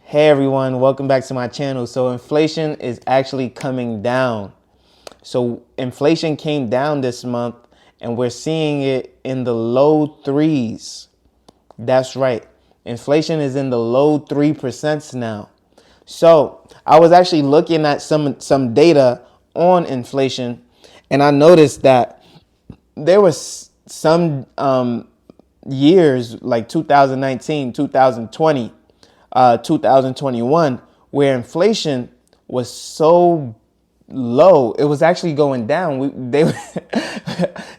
Hey everyone, welcome back to my channel. So inflation is actually coming down. So inflation came down this month and we're seeing it in the low threes. That's right. Inflation is in the low 3% now. So I was actually looking at some data on inflation, and I noticed that there was some years like 2019, 2020, 2021, where inflation was so low, it was actually going down.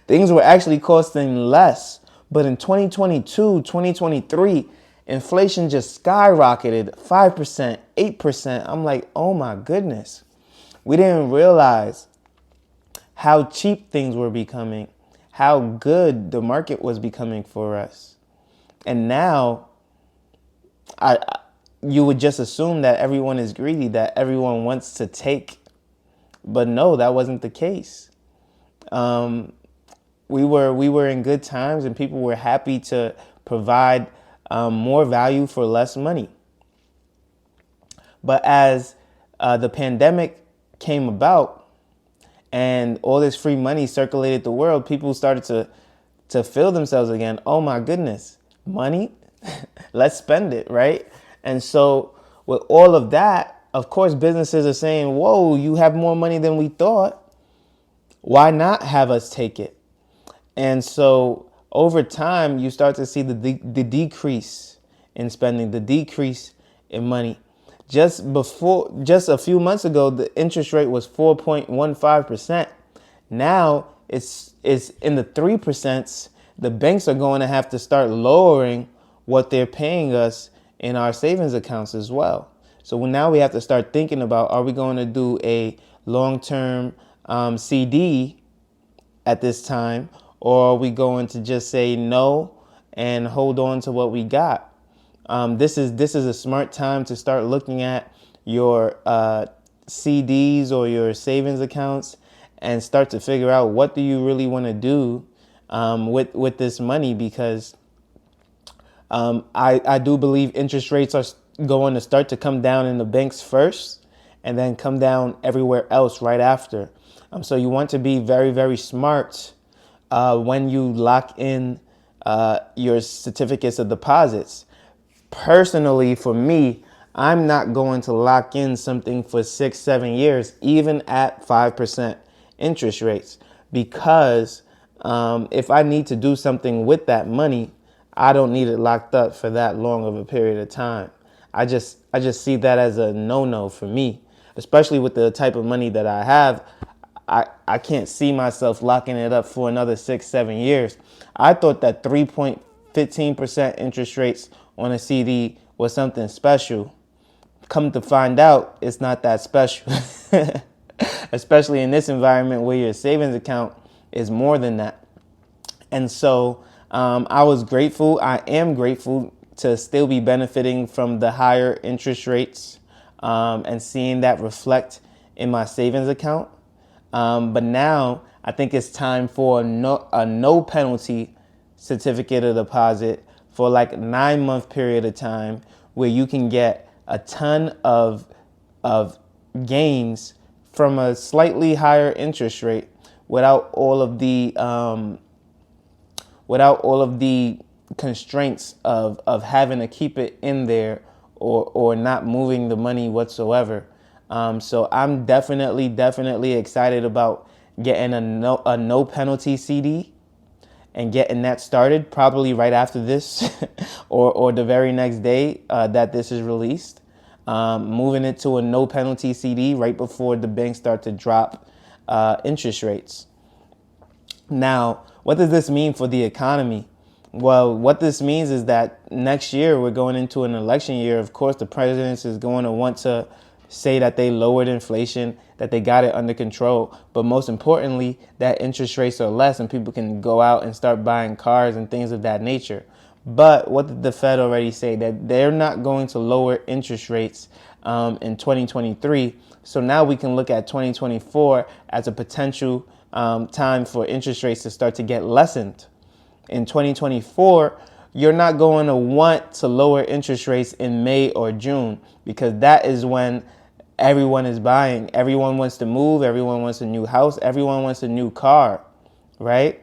Things were actually costing less. But in 2022, 2023, inflation just skyrocketed 5%, 8%. I'm like, oh my goodness. We didn't realize how cheap things were becoming, how good the market was becoming for us. And now I you would just assume that everyone is greedy, that everyone wants to take. But no, that wasn't the case. We were in good times and people were happy to provide more value for less money. But as the pandemic came about and all this free money circulated the world, people started to feel themselves again. Oh my goodness, money, let's spend it, right? And so with all of that, of course, businesses are saying, whoa, you have more money than we thought. Why not have us take it? And so over time, you start to see the decrease in spending, the decrease in money. Just a few months ago, the interest rate was 4.15%. Now it's in the 3%. The banks are going to have to start lowering what they're paying us in our savings accounts as well. So now we have to start thinking about, are we going to do a long-term CD at this time, or are we going to just say no and hold on to what we got? This is a smart time to start looking at your CDs or your savings accounts and start to figure out what do you really want to do with this money, because I do believe interest rates are going to start to come down in the banks first and then come down everywhere else right after. So you want to be very, very smart when you lock in your certificates of deposits. Personally, for me, I'm not going to lock in something for 6, 7 years, even at 5% interest rates, because if I need to do something with that money, I don't need it locked up for that long of a period of time. I just see that as a no-no for me, especially with the type of money that I have. I can't see myself locking it up for another 6, 7 years. I thought that 3.15% interest rates on a CD was something special. Come to find out, it's not that special, especially in this environment where your savings account is more than that. And so I was grateful. I am grateful to still be benefiting from the higher interest rates and seeing that reflect in my savings account. But now I think it's time for a no penalty certificate of deposit for like a 9-month period of time, where you can get a ton of gains from a slightly higher interest rate without all of the constraints of having to keep it in there or not moving the money whatsoever. So I'm definitely excited about getting a no penalty CD and getting that started probably right after this or the very next day that this is released. Moving it to a no penalty CD right before the banks start to drop interest rates. Now, what does this mean for the economy? Well, what this means is that next year we're going into an election year. Of course, the president is going to want to say that they lowered inflation, that they got it under control, but most importantly, that interest rates are less and people can go out and start buying cars and things of that nature. But what did the Fed already say? That they're not going to lower interest rates in 2023. So now we can look at 2024 as a potential time for interest rates to start to get lessened. In 2024, you're not going to want to lower interest rates in May or June, because that is when everyone is buying. Everyone wants to move. Everyone wants a new house. Everyone wants a new car, right?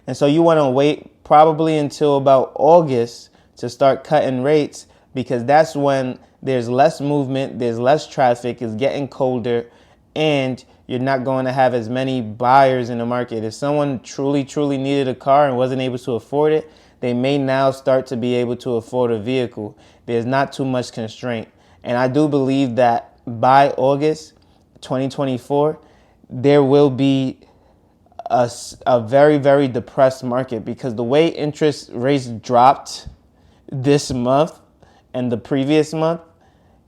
And so you want to wait probably until about August to start cutting rates, because that's when there's less movement, there's less traffic, it's getting colder, and you're not going to have as many buyers in the market. If someone truly, truly needed a car and wasn't able to afford it, they may now start to be able to afford a vehicle. There's not too much constraint. And I do believe that by August 2024, there will be a very, very depressed market, because the way interest rates dropped this month and the previous month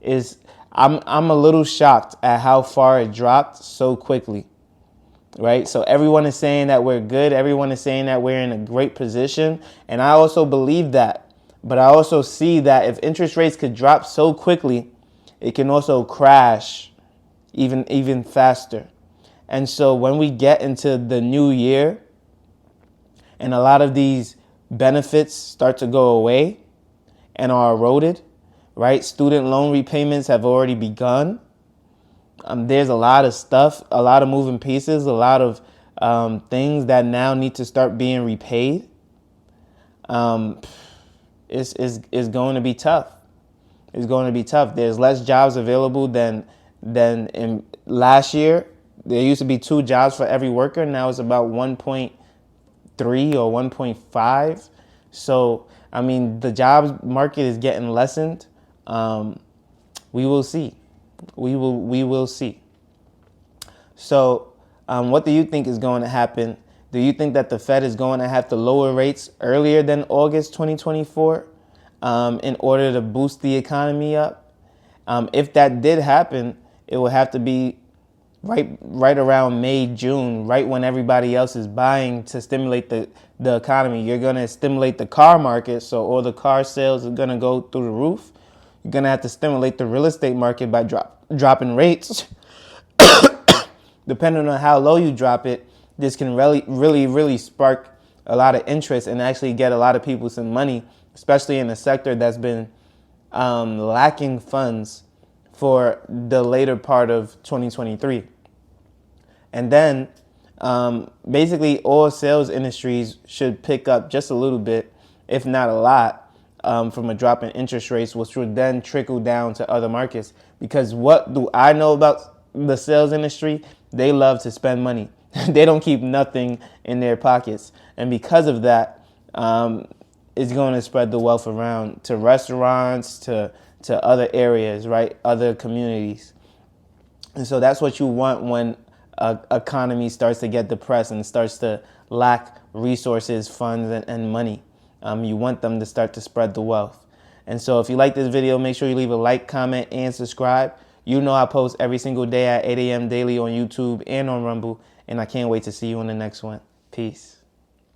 is, I'm a little shocked at how far it dropped so quickly, right? So everyone is saying that we're good. Everyone is saying that we're in a great position. And I also believe that. But I also see that if interest rates could drop so quickly, it can also crash even faster. And so when we get into the new year and a lot of these benefits start to go away and are eroded, right? Student loan repayments have already begun. There's a lot of stuff, a lot of moving pieces, a lot of things that now need to start being repaid. It's going to be tough. It's going to be tough. There's less jobs available than in last year. There used to be 2 jobs for every worker. Now it's about 1.3 or 1.5. So, I mean, the jobs market is getting lessened. We will see. We will see. So, what do you think is going to happen? Do you think that the Fed is going to have to lower rates earlier than August 2024 in order to boost the economy up? If that did happen, it would have to be right around May, June, right when everybody else is buying to stimulate the economy. You're going to stimulate the car market, so all the car sales are going to go through the roof. You're going to have to stimulate the real estate market by dropping rates. Depending on how low you drop it, this can really spark a lot of interest and actually get a lot of people some money, especially in a sector that's been lacking funds for the later part of 2023. And then basically all sales industries should pick up just a little bit, if not a lot, from a drop in interest rates, which would then trickle down to other markets. Because what do I know about the sales industry? They love to spend money. They don't keep nothing in their pockets. And because of that, it's going to spread the wealth around to restaurants, to other areas, right? Other communities. And so that's what you want when economy starts to get depressed and starts to lack resources, funds, and money. You want them to start to spread the wealth. And so if you like this video, make sure you leave a like, comment, and subscribe. You know I post every single day at 8 a.m. daily on YouTube and on Rumble, and I can't wait to see you in the next one. Peace.